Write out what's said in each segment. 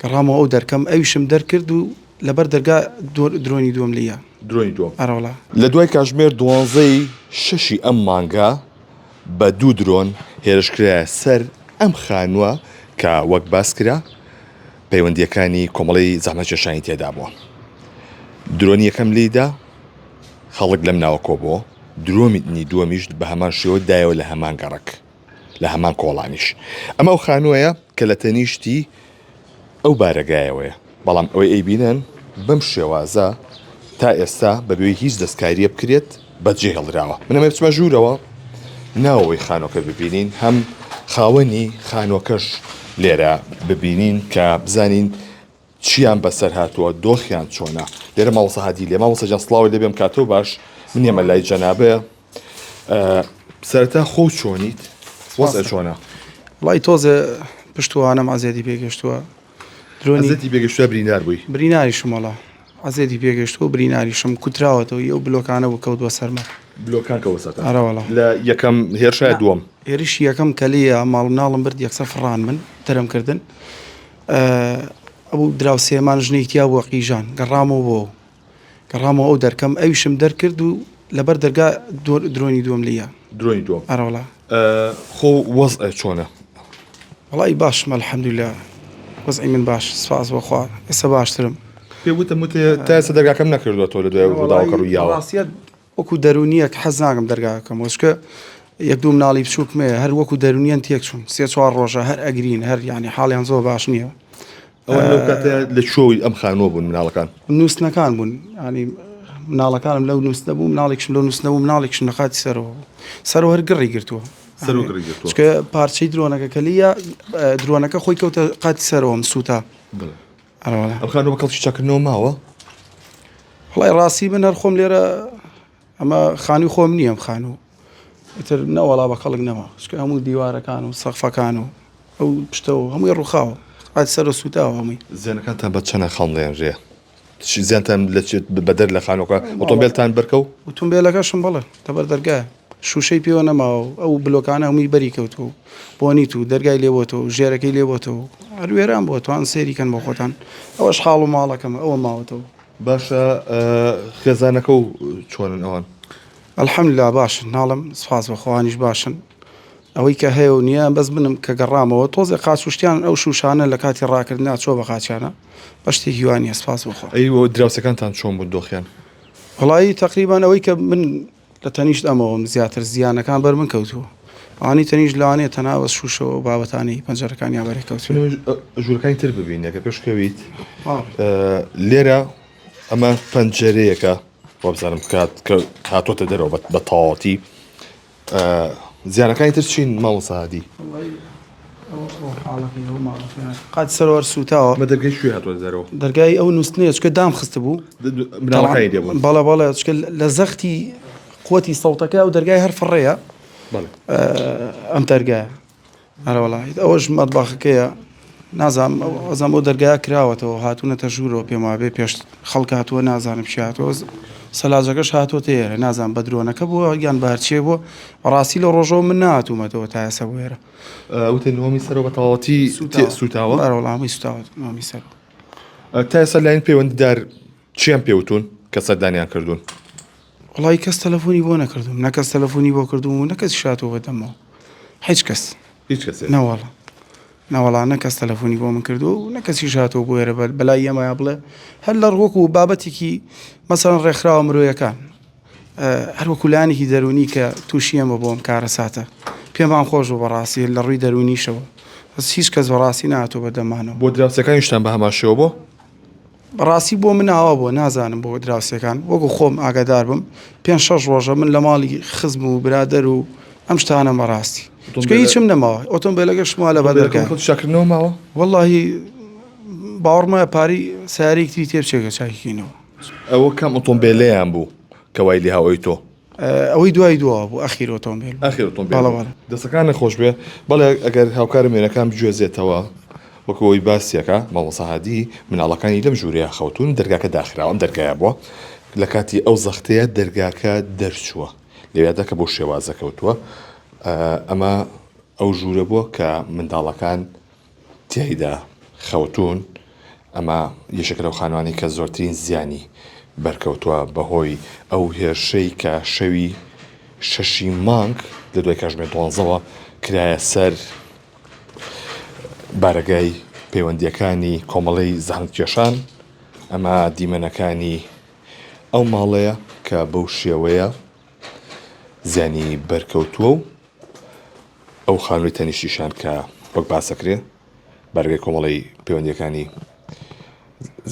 گەڕامەوە ئەو دەرکەم ئەویشم دەرکرد و لەبەر دەرگا درۆنی دووەم لیا درۆنی دووەم ئەرەوەڵا لە دوای کاتژمێر 12 ئەم مانگە بە 2 درۆن هێرشکرایە سەر ئەم خانووە کە وەک باس کرا پەیوەندیەکانی کۆمەڵی زەحمەت کێشانی تێدا بووە. درۆنی یەکەم لیدا خەڵک لەم ناوە کۆبووە، درۆمی دووەمیش بە هەمان شێوە دایەوە لە هەمان گەڕک لە هەمان کۆڵانیش. ئەمە ئەو خانووەیە کە لە تەنیشتی ئەو بارەگایەوەیە، بەڵام ئەوەی ئەیبینن بەم شێوازە تا ئێستا بەبێ هیچ دەستکاریە بکرێت بەجێ هەڵراوە. منەمە بچمە ژوورەوە ناوەوەی خانۆکە ببینین، هەم خاوەنی خانۆکەش لێرە ببینین کە بزانین چیان بەسەر هاتووە، دۆخیان چۆنە. لێرە ماوەسە هادی لێ ماوەسە جان سڵاوی لێبێم کاتۆ باش من ئێمە لای جەنابەیە. سەرەتا خۆ چۆنیت وەزع چۆنە؟ وڵی تۆزە پشتوانم ئازێدی پێگەشتووە درۆنیەتی پێگەشتووە بریندار بووی؟ بریناریشم وڵا ئازێدی پێگەشتووە بریناریشم کوتراوەتەوە ئەو بلۆکانە بوو کەوتووە سەرمە بلۆکان کەوەسەتە ئەرەوەڵا لە یەکەم هێرشای دووەم هێرشی یەکەم کەلیە ماڵ مناڵم برد یەکسە فڕان من دەرم کردن ئەو دراو سێمان ژنەیتیا بووە قیژان گەڕامەوە ئەو دەرکەم ئەویشم دەرکرد و لەبەر دەرگا درۆنی دووەم لیا درۆنی دووەم ئەرەوەڵا خۆ وەزع چۆنە؟ وڵی باشم الحەمدوللا وەزعی من باش سپاس بەخوا ئێستا باشترم. پێ وتم تا ئێستا دەرگاکەم نەکردووە تۆ لە دوای ڕووداوەکە ڕوویاوە. ڕاستیەت وەکو دەرونیەک حەز ناکەم دەرگاکەم وەچکە یەک دوو مناڵی بچووکمێ هەر وەکو دەرونیان تێک چوون 3-4 ڕۆژە هەر ئەگرین هەر یعنی حاڵیان زۆر باش نییە. ئەوە لەو کاتەیە لە شۆی ئەم خانووە بوون مناڵەکان نووسنەکان بوون ینی مناڵەکانم لەو نووسنە بوو مناڵێکشم لەو نووسنە بوو مناڵێکشم لە قاتی سەرەوە هەر گڕی گرتووە چکە پارچەی درۆنەکە کەلیە درۆنەکە خۆی کەوتە قاتی سەرەوەم سووتا. ئەم خانووە بە کەڵکی چاکردنەوە ماوە؟ وڵی ڕاستی من هەر خۆم لێرە ئەمە خانووی خۆم نییە ئەم خانوو ئیتر نەوەڵا بە خەڵک نەما چکە هەموو دیوارەکان و سەقفەکان و ئەو پشتەوە هەمووی ڕووخاوە قاتی سەرە سووتاوە هەمووی. زیانەکانتان بە چەنە خەڵێنرێ؟ زیانتان بەدەر لە خانووەکە ئۆتۆمبیلتان بەرکە و ئۆتۆمبیلەکەشم بەڵێ لەبەر دەرگایە شوشەی پێوە نەماوە ئەو بلۆکانە هەمووی بەری کەوتووە بۆنیت و دەرگای لێبۆتەوە ژێرەکەی لێبۆتەوە هەروێران بۆ توان سێریکەن بۆ خۆتان ئەوەش حاڵ و ماڵەکەمە ئەوە ماوەتەوە. باشە خێزانەکە و چۆنن ئەوان؟ الحەمدوللا باشن ناڵم سپاس بەخۆوانیش باشن ئەوەی کە هەیە و نییە بەس بنم کە گەڕامەوە تۆزێ قاچوشتیان ئەو شوشانە لە کاتی ڕاکردنا چۆ بە قاچانە بە شتێکی وانە سپاس بخۆ. ئەیوە دراوسەکانتان چۆن بوو دۆخیان؟ وڵایی تقریبان ئەوەی کە من لە تەنیشت ئەمەوەم زیاتر زیانەکان بەر من کەوتووە ئەوانی تەنیش لەوانەیە تەناوە شوشەوە بابەتانی پەنجەرەکانیان بەرێ کەوتووە. ژوورەکانی تر ببینە کە پێشکەویت لێرە ئەمە پەنجەرەیەکە بۆ بزانم هاتۆتە دەرەوە بە تەواوەتی زیانەکانی تر چین ماوەسە هادی؟ قاتی سەرەوە سووتاوە مە دەرگای شوێ هاتووە دەرەوە دەرگای ئەو نووسنەیە چکە دام خستە بوو مناڵەکانی دێبوون بەڵێ چکە لە زەختی قوتی سەوتەکە و دەرگای هەر فڕێیە ئەم دەرگایە هەرەوەڵی ئەوەش مەتباخەکەیە نازانم ئەزانم بۆ دەرگایە کراوەتەوە هاتوونەتە ژوورەوە پێم وابێ پێش خەڵک هاتووە نازانم چی هاتووە سەلاجەکەش هاتووە تێرە نازانم بە درۆنەکە بووە یان بارچێ بووە ڕاستی لە ڕۆژەوە من نهاتوومەتەوە تا ئێستا بوێرە وتە نۆمی سەرەوە بە تەواوەتی سووتاوە بەڕەوەڵامی سوتاوە نۆمی سەر تا ئێستا لاین پەیوەندیدار چیان پێوتون کە سەردانیان کردوون؟ وڵی کەس تەلەفۆنی بۆ نەکردوم نەکەس تەلەفۆنی بۆ کردوم و نەکەس شاتەوە بەدەمەوە هیچ کەس نەوەڵا نەکەس تەلەفۆنی بۆ من کردو و نەکەسی شاتەوە بۆ ێرە بەلای ئێمە بڵێ هەر لە ڕوەک و بابەتێکی مەسەڵەن ڕێکخراوە مرۆیەکان هەروەکو لایەنێکی دەرونی کە تووشی ئەمە بۆم کارە ساتە پێمان خۆش و بەڕاستی لە ڕووی دەرونیشەوە بەس هیچ کەس بەڕاستی نهاتووە بەدەمانەوە. بۆ دراوسەکانیشتان بە هەماشەوە بۆ؟ بەڕاستی بۆ من ئاوا بۆ نازانم بۆ دراوسەکان وەکو خۆم ئاگادار بم 5-6 ڕۆژە من لە ماڵی خزم و برادەر و ئەم شتانە بەڕاستی چکە هیچم نەماوە ئۆتۆمبیلەکە شما لە بەدەرگای شاکردنەوە ماوە وەڵڵاهی باوەڕمایە پاری سیارێکی تێبچێکە چاکینەوە. ئەوە کام ئۆتۆمبیلەیان بوو کە وای لێ هاوەی تۆ؟ ئەوەی دوای دووە بوو ئەخیر ئۆتۆمبیل دەستەکان نەخۆش بێ بەڵێ ئەگەر هاوکارە مێنەکان بگوێزێتەوە وەکەوەی باسیەکە ماوەسە هادی مناڵەکانی لەم ژوورەیە خەوتون دەرگاکە داخراوە دەرگایە بووە لە کاتی ئەو زەختەیە دەرگاکە دەرچووە لەوێدەکە بۆ شێوازە کەوتووە ئەمە ئەو ژوورە بووە کە منداڵەکان تێیدا خەوتون ئەمە یەشێکە لەو خانوانی کە زۆرترین زیانی بەرکەوتووە بەهۆی ئەو هێرشەی کە شەوی 6 مانگ لە دوای کاتژمێر 12ەوە کرایە سەر بارەگای پەیوەندیەکانی کۆمەڵەی زەحمەتکێشان. ئەمە دیمەنەکانی ئەو ماڵەیە کە بەو شێوەیە زیانی بەرکەوتووە و ئەو خانووی تەنیشتیشان کە وەک باسەکرێ بارگای کۆمەڵی پەیوەندیەکانی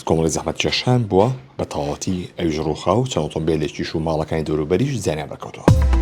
کۆمەڵی زەحمەتکێشان بووە بە تەواوەتی ئەویش ڕووخا و چەند ئۆتۆمبیلێکیش و ماڵەکانی دەوروبەریش زیانیان بەرکەوتووە.